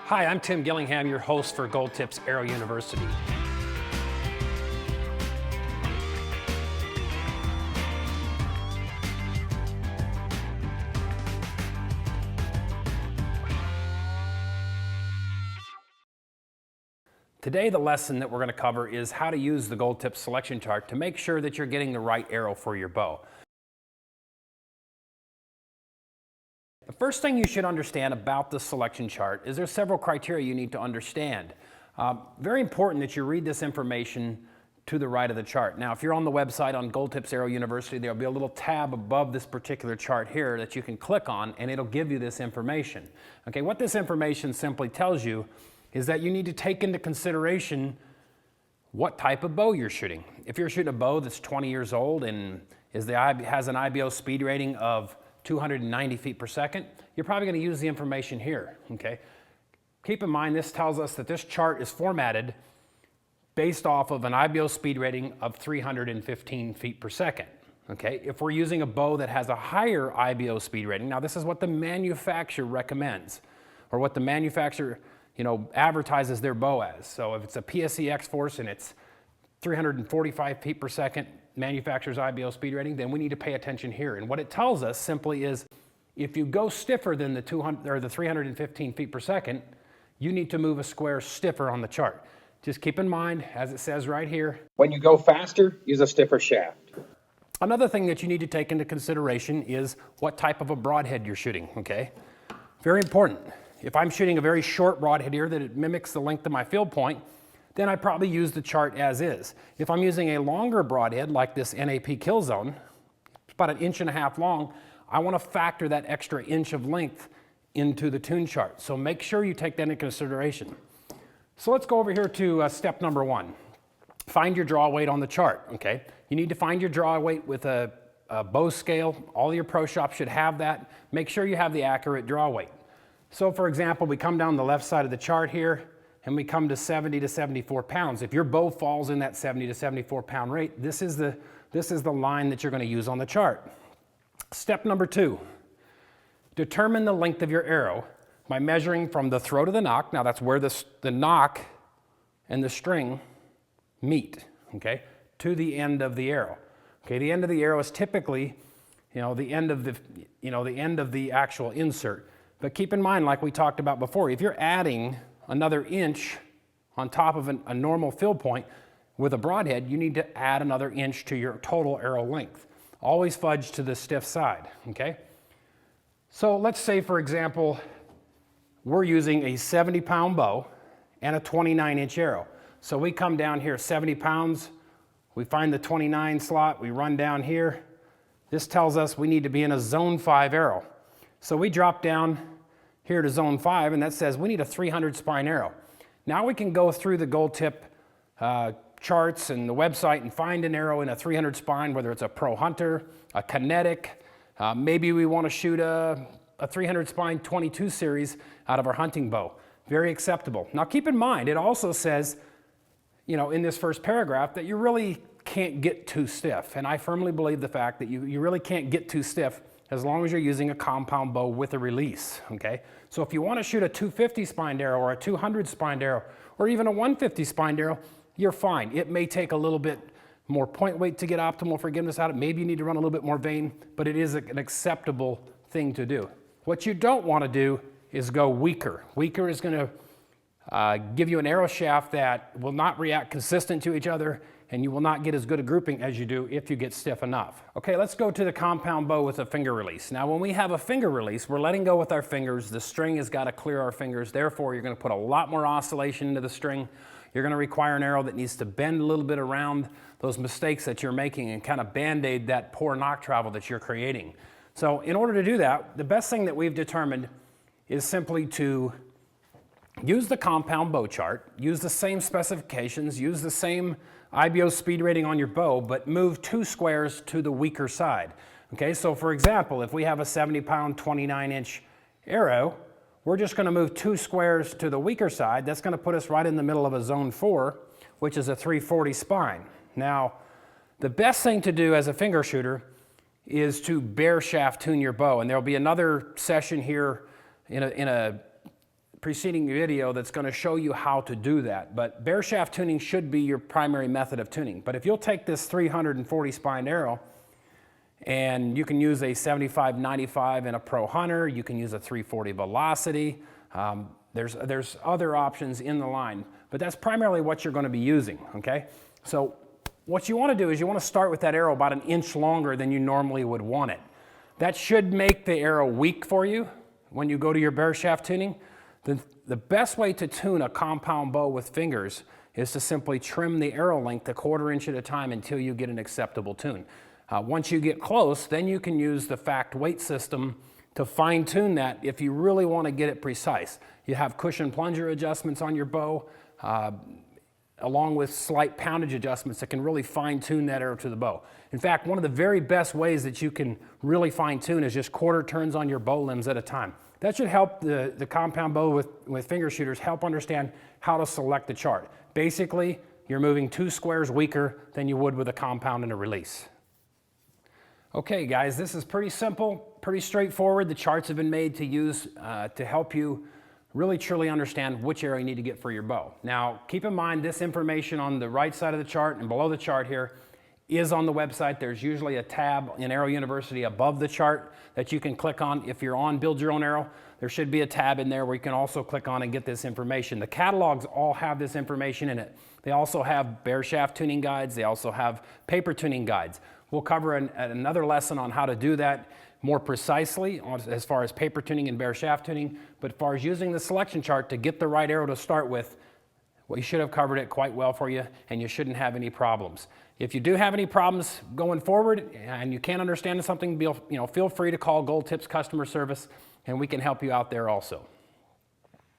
Hi, I'm Tim Gillingham, your host for Gold Tips Aero University. Today, the lesson that we're going to cover is how to use the Gold Tips selection chart to make sure that you're getting the right arrow for your bow. The first thing you should understand about the selection chart is there's several criteria you need to understand. Very important that you read this information to the right of the chart. Now, if you're on the website on Gold Tips Aero University, there'll be a little tab above this particular chart here that you can click on, and it'll give you this information. Okay, what this information simply tells you is that you need to take into consideration what type of bow you're shooting. If you're shooting a bow that's 20 years old and has an IBO speed rating of 290 feet per second, you're probably going to use the information here, okay? Keep in mind, this tells us that this chart is formatted based off of an IBO speed rating of 315 feet per second, okay? If we're using a bow that has a higher IBO speed rating, now this is what the manufacturer recommends, or what the manufacturer, advertises their bow as. So if it's a PSE X-Force and it's 345 feet per second, manufacturer's IBO speed rating, then we need to pay attention here. And what it tells us simply is if you go stiffer than the 315 feet per second, you need to move a square stiffer on the chart. Just keep in mind, as it says right here, when you go faster, use a stiffer shaft. Another thing that you need to take into consideration is what type of a broadhead you're shooting, okay? Very important. If I'm shooting a very short broadhead here that it mimics the length of my field point, then I probably use the chart as is. If I'm using a longer broadhead like this NAP Killzone, it's about 1.5 inches long, I want to factor that extra inch of length into the tune chart. So make sure you take that into consideration. So let's go over here to step number 1. Find your draw weight on the chart, okay? You need to find your draw weight with a bow scale. All your pro shops should have that. Make sure you have the accurate draw weight. So for example, we come down the left side of the chart here, and we come to 70 to 74 pounds. If your bow falls in that 70 to 74 pound rate, this is the line that you're going to use on the chart. Step number 2, determine the length of your arrow by measuring from the throat of the nock. Now that's where the nock and the string meet, okay, to the end of the arrow. Okay, the end of the arrow is typically, the end of the actual insert. But keep in mind, like we talked about before, if you're adding another inch on top of a normal field point with a broadhead, you need to add another inch to your total arrow length. Always fudge to the stiff side, okay? So let's say, for example, we're using a 70-pound bow and a 29-inch arrow. So we come down here 70 pounds, we find the 29 slot, we run down here. This tells us we need to be in a zone 5 arrow. So we drop down here to zone 5, and that says we need a 300 spine arrow. Now we can go through the Gold Tip charts and the website and find an arrow in a 300 spine, whether it's a Pro Hunter, a Kinetic, maybe we want to shoot a 300 spine 22 series out of our hunting bow. Very acceptable. Now keep in mind, it also says, in this first paragraph that you really can't get too stiff. And I firmly believe the fact that you really can't get too stiff as long as you're using a compound bow with a release, okay? So if you want to shoot a 250 spined arrow or a 200 spined arrow or even a 150 spined arrow, you're fine. It may take a little bit more point weight to get optimal forgiveness out of it. Maybe you need to run a little bit more vane, but it is an acceptable thing to do. What you don't want to do is go weaker. Weaker is going to give you an arrow shaft that will not react consistent to each other, and you will not get as good a grouping as you do if you get stiff enough. Okay, let's go to the compound bow with a finger release. Now when we have a finger release, we're letting go with our fingers. The string has got to clear our fingers. Therefore, you're going to put a lot more oscillation into the string. You're going to require an arrow that needs to bend a little bit around those mistakes that you're making and kind of band-aid that poor nock travel that you're creating. So in order to do that, the best thing that we've determined is simply to use the compound bow chart, use the same specifications, use the same IBO speed rating on your bow, but move 2 squares to the weaker side. Okay, so for example, if we have a 70-pound, 29-inch arrow, we're just going to move 2 squares to the weaker side. That's going to put us right in the middle of a zone 4, which is a 340 spine. Now, the best thing to do as a finger shooter is to bare shaft tune your bow, and there'll be another session here in a preceding video that's going to show you how to do that. But bare shaft tuning should be your primary method of tuning. But if you'll take this 340 spined arrow, and you can use a 75-95 in a Pro Hunter, you can use a 340 Velocity. There's other options in the line, but that's primarily what you're going to be using, okay? So what you want to do is you want to start with that arrow about an inch longer than you normally would want it. That should make the arrow weak for you when you go to your bare shaft tuning. The best way to tune a compound bow with fingers is to simply trim the arrow length a 1/4 inch at a time until you get an acceptable tune. Once you get close, then you can use the FACT weight system to fine tune that if you really want to get it precise. You have cushion plunger adjustments on your bow, along with slight poundage adjustments that can really fine tune that arrow to the bow. In fact, one of the very best ways that you can really fine tune is just 1/4 turns on your bow limbs at a time. That should help the compound bow with finger shooters help understand how to select the chart. Basically, you're moving 2 squares weaker than you would with a compound and a release. Okay guys, this is pretty simple, pretty straightforward. The charts have been made to use to help you really truly understand which arrow you need to get for your bow. Now keep in mind this information on the right side of the chart and below the chart here is on the website. There's usually a tab in Arrow University above the chart that you can click on. If you're on Build Your Own Arrow, there should be a tab in there where you can also click on and get this information. The catalogs all have this information in it. They also have bare shaft tuning guides. They also have paper tuning guides. We'll cover another lesson on how to do that more precisely as far as paper tuning and bare shaft tuning. But as far as using the selection chart to get the right arrow to start with, we should have covered it quite well for you, and you shouldn't have any problems. If you do have any problems going forward and you can't understand something, feel free to call Gold Tips customer service, and we can help you out there also.